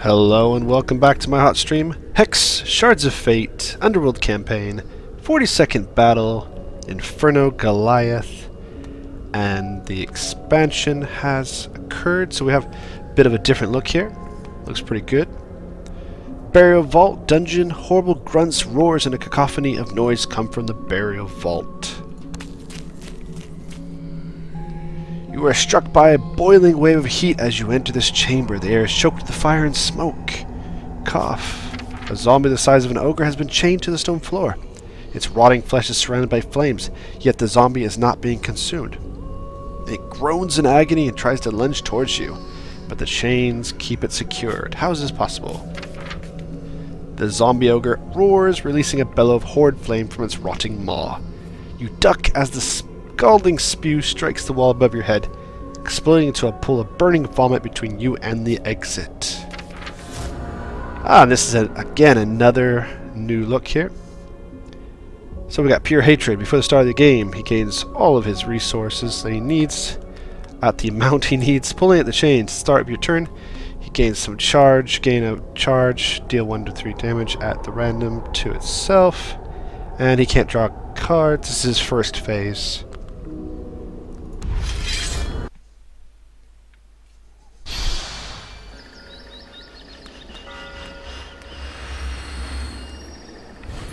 Hello and welcome back to my hot stream. Hex, Shards of Fate, Underworld campaign, 42nd battle, Inferno Goliath, and the expansion has occurred, so we have a bit of a different look here. Looks pretty good. Burial Vault, dungeon, horrible grunts, roars, and a cacophony of noise come from the Burial Vault. You are struck by a boiling wave of heat as you enter this chamber. The air is choked with fire and smoke. Cough. A zombie the size of an ogre has been chained to the stone floor. Its rotting flesh is surrounded by flames, yet the zombie is not being consumed. It groans in agony and tries to lunge towards you, but the chains keep it secured. How is this possible? The zombie ogre roars, releasing a bellow of horrid flame from its rotting maw. You duck as the scalding spew strikes the wall above your head, exploding into a pool of burning vomit between you and the exit. And this is again another new look here. So we got Pure Hatred. Before the start of the game, he gains all of his resources that he needs at the amount he needs. Pulling at the chains, start of your turn, he gains some charge, gain a charge, deal 1 to 3 damage at the random to itself, and he can't draw cards. This is his first phase.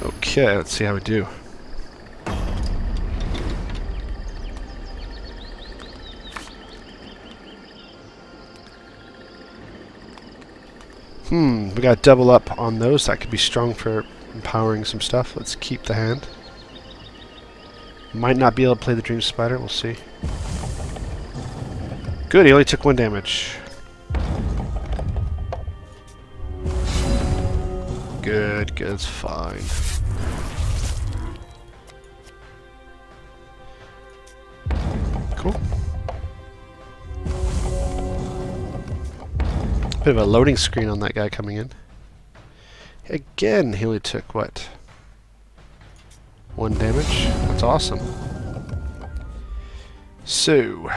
Okay, let's see how we do. We got to double up on those. That could be strong for empowering some stuff. Let's keep the hand. Might not be able to play the Dream Spider. We'll see. Good, he only took 1 damage. Good, good, it's fine. Cool. Bit of a loading screen on that guy coming in. Again, he only took, what? 1 damage? That's awesome. So,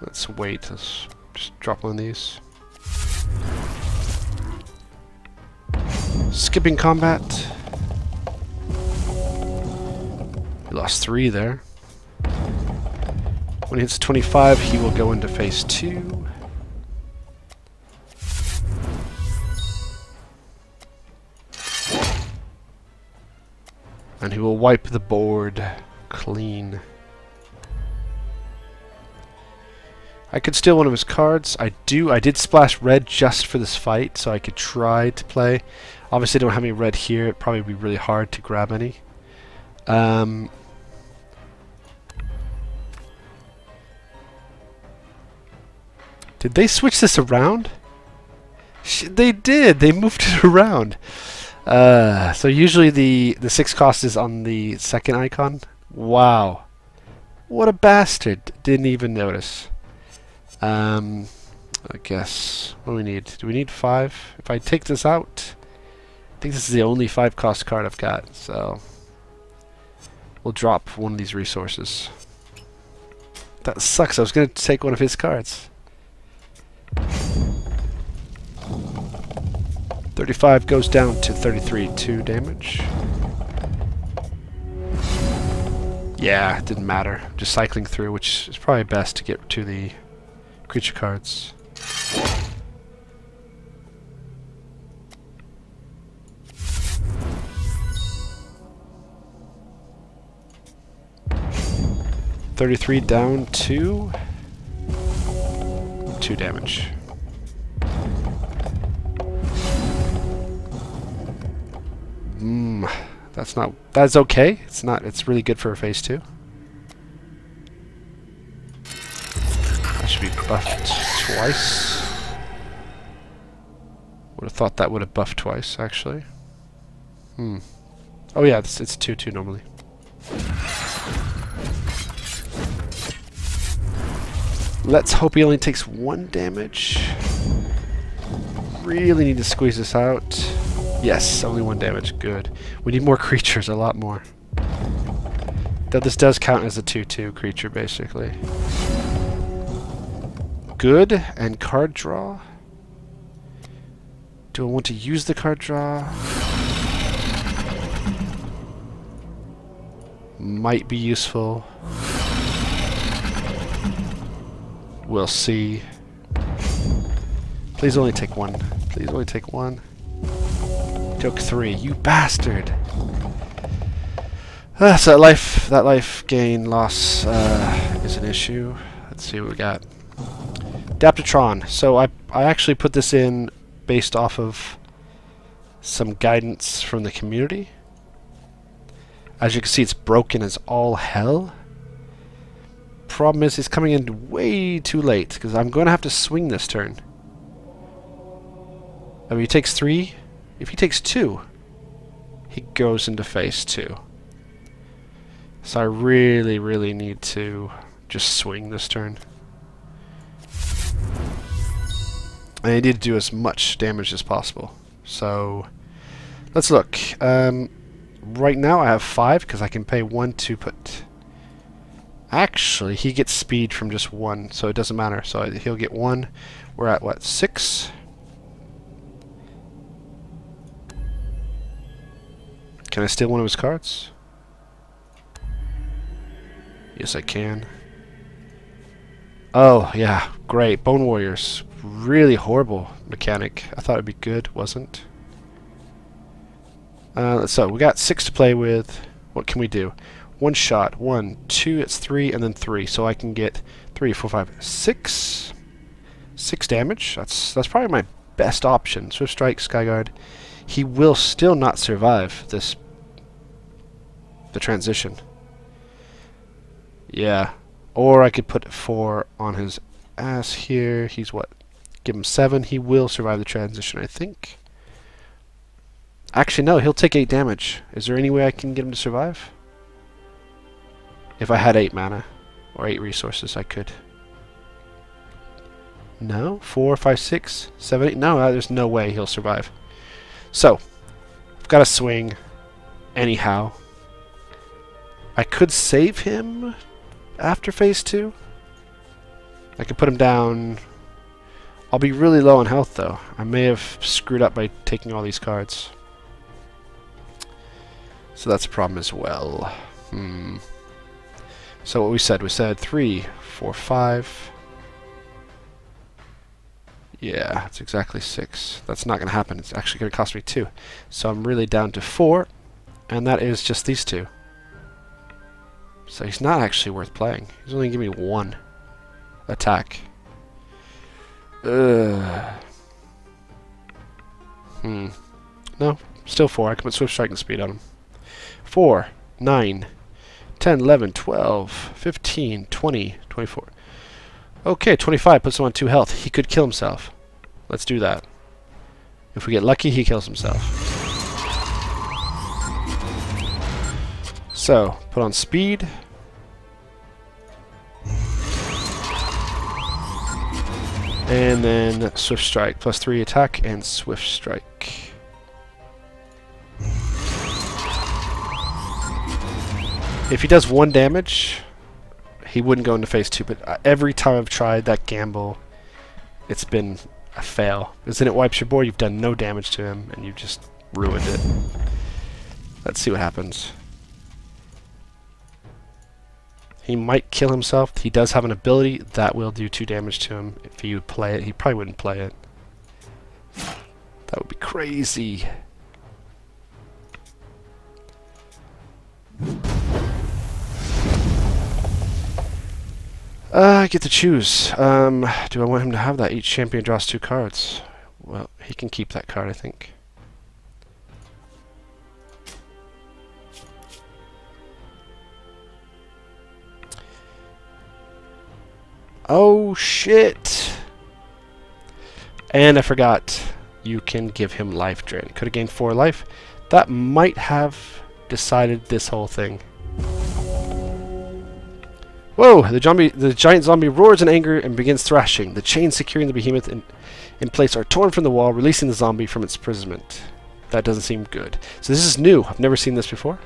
let's wait. Let's just drop one of these. Skipping combat. He lost 3 there. When he hits 25, he will go into phase 2. And he will wipe the board clean. I could steal one of his cards. I did splash red just for this fight, so I could try to play. Obviously I don't have any red here. It'd probably be really hard to grab any. Did they switch this around? They did. They moved it around. So usually the 6 cost is on the second icon. Wow. What a bastard. Didn't even notice. I guess. What do we need? Do we need 5? If I take this out, I think this is the only 5 cost card I've got. So we'll drop one of these resources. That sucks. I was going to take one of his cards. 35 goes down to 33, 2 damage. Yeah, it didn't matter. Just cycling through, which is probably best to get to the creature cards. $33 down to 2 damage. That's okay. It's really good for a phase 2. That should be buffed twice. Would have thought that would have buffed twice, actually. Oh yeah, it's 2/2 normally. Let's hope he only takes 1 damage. Really need to squeeze this out. Yes, only 1 damage. Good. We need more creatures, a lot more. Though this does count as a 2/2 creature, basically. Good. And card draw. Do I want to use the card draw? Might be useful. We'll see. Please only take one. Please only take one. Took 3. You bastard! So that life gain loss is an issue. Let's see what we got. Adaptatron. So I actually put this in based off of some guidance from the community. As you can see, it's broken as all hell. Problem is, he's coming in way too late, because I'm going to have to swing this turn. I mean, he takes 3. If he takes 2, he goes into phase 2. So I really, really need to just swing this turn. And I need to do as much damage as possible. So let's look. Right now I have 5 because I can pay 1 to put... Actually, he gets speed from just 1, so it doesn't matter. So he'll get 1. We're at, what, 6? Can I steal one of his cards? Yes, I can. Oh, yeah, great. Bone Warriors. Really horrible mechanic. I thought it'd be good, wasn't. So we got 6 to play with. What can we do? 1 shot. 1, 2, it's 3, and then 3. So I can get 3, 4, 5, 6. 6 damage. That's probably my best option. Swift Strike, Skyguard. He will still not survive the transition. Yeah. Or I could put 4 on his ass here. He's what? Give him 7. He will survive the transition, I think. Actually, no. He'll take 8 damage. Is there any way I can get him to survive? If I had 8 mana. Or 8 resources, I could. No? 4, 5, 6, 7, 8? No, there's no way he'll survive. So, I've got to swing. Anyhow. I could save him after phase 2. I could put him down. I'll be really low on health though. I may have screwed up by taking all these cards. So that's a problem as well. So what we said 3, 4, 5. Yeah, that's exactly 6. That's not going to happen. It's actually going to cost me 2. So I'm really down to 4. And that is just these 2. So he's not actually worth playing. He's only giving me 1 attack. No, still 4. I can put Swift Strike and Speed on him. 4, 9, 10, 11, 12, 15, 20, 24. Okay, 25 puts him on 2 health. He could kill himself. Let's do that. If we get lucky, he kills himself. So, put on Speed. And then Swift Strike. Plus 3 attack and Swift Strike. If he does 1 damage, he wouldn't go into phase 2. But every time I've tried that gamble, it's been a fail. Because then it wipes your board, you've done no damage to him, and you've just ruined it. Let's see what happens. He might kill himself. He does have an ability that will do 2 damage to him. If he would play it, he probably wouldn't play it. That would be crazy. I get to choose. Do I want him to have that? Each champion draws 2 cards. Well, he can keep that card, I think. Oh, shit! And I forgot. You can give him life drain. Could have gained 4 life. That might have decided this whole thing. Whoa! The giant zombie roars in anger and begins thrashing. The chains securing the behemoth in place are torn from the wall, releasing the zombie from its imprisonment. That doesn't seem good. So this is new. I've never seen this before.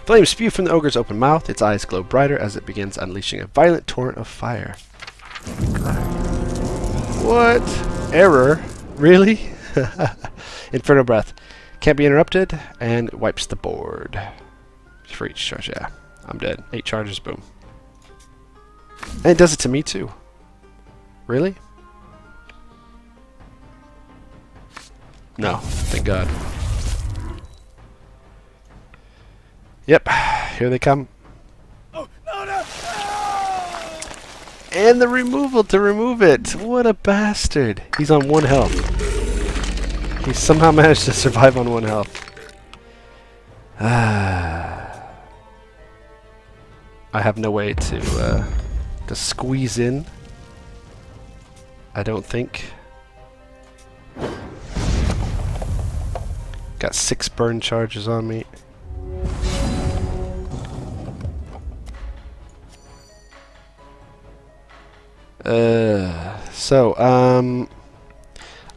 Flames spew from the ogre's open mouth. Its eyes glow brighter as it begins unleashing a violent torrent of fire. What? Error? Really? Inferno Breath. Can't be interrupted, and wipes the board. For each charge, yeah. I'm dead. 8 charges, boom. And it does it to me, too. Really? No, thank God. Yep, here they come. Oh, no, no! And the removal to remove it. What a bastard. He's on 1 health. He somehow managed to survive on 1 health. I have no way to squeeze in. I don't think. Got 6 burn charges on me.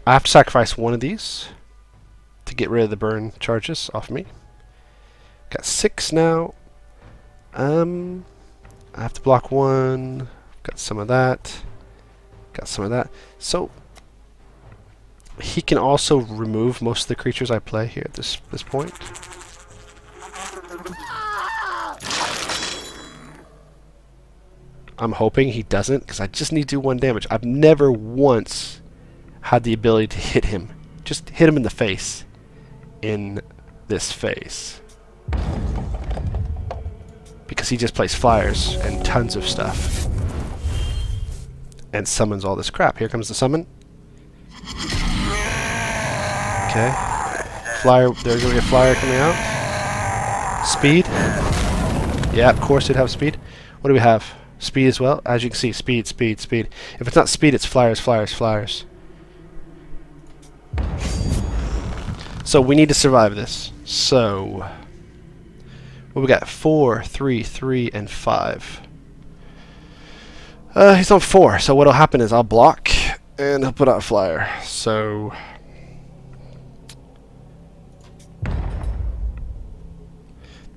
I have to sacrifice 1 of these to get rid of the burn charges off me. Got 6 now. I have to block 1. Got some of that. Got some of that. So he can also remove most of the creatures I play here at this point. I'm hoping he doesn't, because I just need to do 1 damage. I've never once had the ability to hit him. Just hit him in the face. In this phase. Because he just plays flyers and tons of stuff. And summons all this crap. Here comes the summon. Okay. Flyer, there's going to be a flyer coming out. Speed. Yeah, of course it'd have speed. What do we have? Speed as well. As you can see, speed, speed, speed. If it's not speed, it's flyers, flyers, flyers. So we need to survive this. So what we got? 4, 3, 3, and 5. He's on 4. So what'll happen is I'll block and he'll put out a flyer. So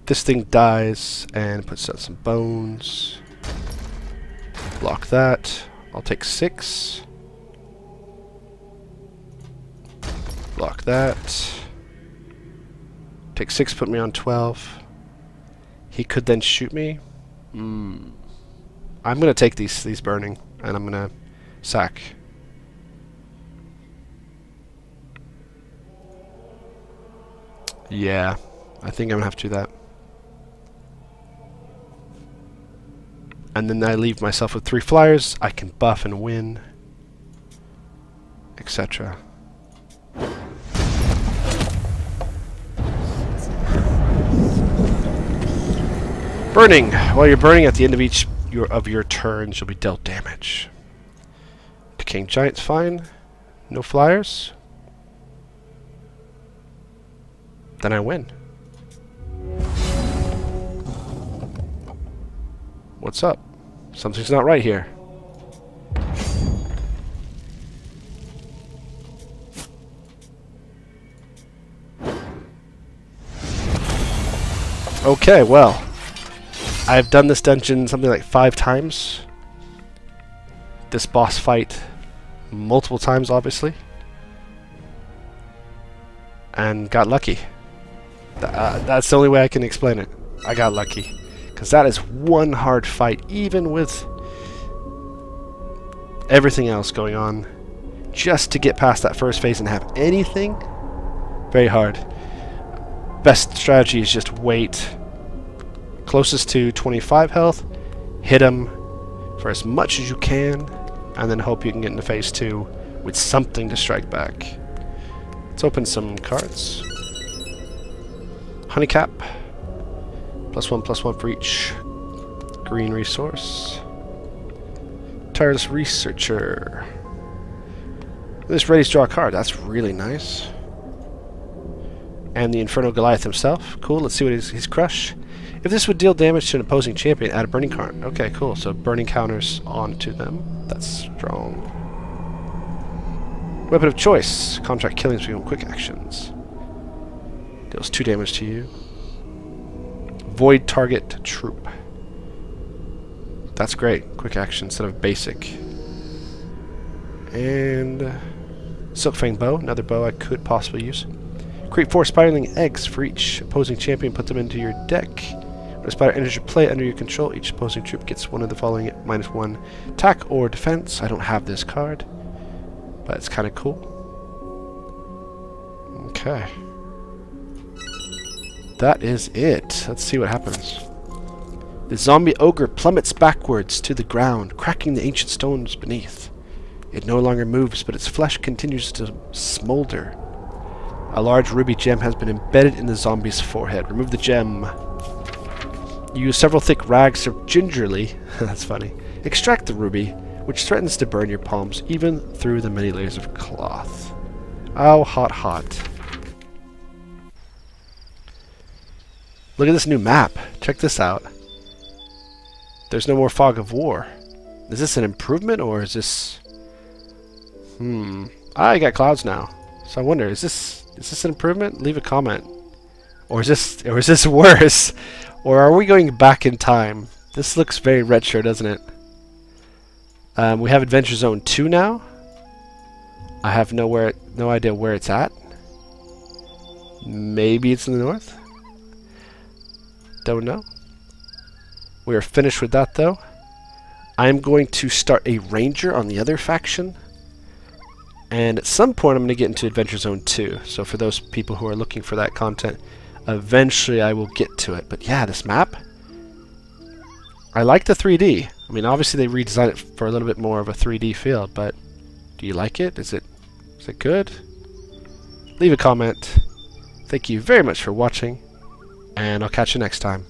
this thing dies and puts out some bones. Block that. I'll take 6. Block that. Take 6, put me on 12. He could then shoot me. I'm gonna take these burning, and I'm gonna sack. Yeah, I think I'm gonna have to do that. And then I leave myself with 3 flyers. I can buff and win, etc. Burning. While you're burning, at the end of each of your turns, you'll be dealt damage. Decaying Giant's fine. No flyers. Then I win. What's up? Something's not right here. Okay, well, I've done this dungeon something like 5 times. This boss fight multiple times, obviously. And got lucky. That's the only way I can explain it. I got lucky. Because that is one hard fight, even with everything else going on. Just to get past that first phase and have anything, very hard. Best strategy is just wait. Closest to 25 health, hit him for as much as you can, and then hope you can get into phase 2 with something to strike back. Let's open some cards. Honeycap. +1/+1 for each green resource. Tireless Researcher. This ready to draw a card. That's really nice. And the Inferno Goliath himself. Cool. Let's see what his crush. If this would deal damage to an opposing champion, add a burning card. Okay, cool. So burning counters onto them. That's strong. Weapon of choice. Contract killings become quick actions. Deals 2 damage to you. Void target troop. That's great. Quick action instead of basic. And Silkfang bow, another bow I could possibly use. Create 4 spiraling eggs for each opposing champion. Put them into your deck. When a spider enters your play under your control, each opposing troop gets one of the following -1 attack or defense. I don't have this card, but it's kind of cool. Okay. That is it. Let's see what happens. The zombie ogre plummets backwards to the ground, cracking the ancient stones beneath. It no longer moves, but its flesh continues to smolder. A large ruby gem has been embedded in the zombie's forehead. Remove the gem. Use several thick rags to gingerly, that's funny, extract the ruby, which threatens to burn your palms even through the many layers of cloth. Oh, hot, hot. Look at this new map. Check this out. There's no more fog of war. Is this an improvement, or is this... I got clouds now. So I wonder, is this an improvement? Leave a comment. Or is this worse? Or are we going back in time? This looks very retro, doesn't it? We have Adventure Zone 2 now. I have no idea where it's at. Maybe it's in the north? Don't know. We are finished with that though. I'm going to start a ranger on the other faction. And at some point I'm going to get into Adventure Zone 2. So for those people who are looking for that content, eventually I will get to it. But yeah, this map, I like the 3D. I mean, obviously they redesigned it for a little bit more of a 3D feel, but do you like it? Is it good? Leave a comment. Thank you very much for watching, and I'll catch you next time.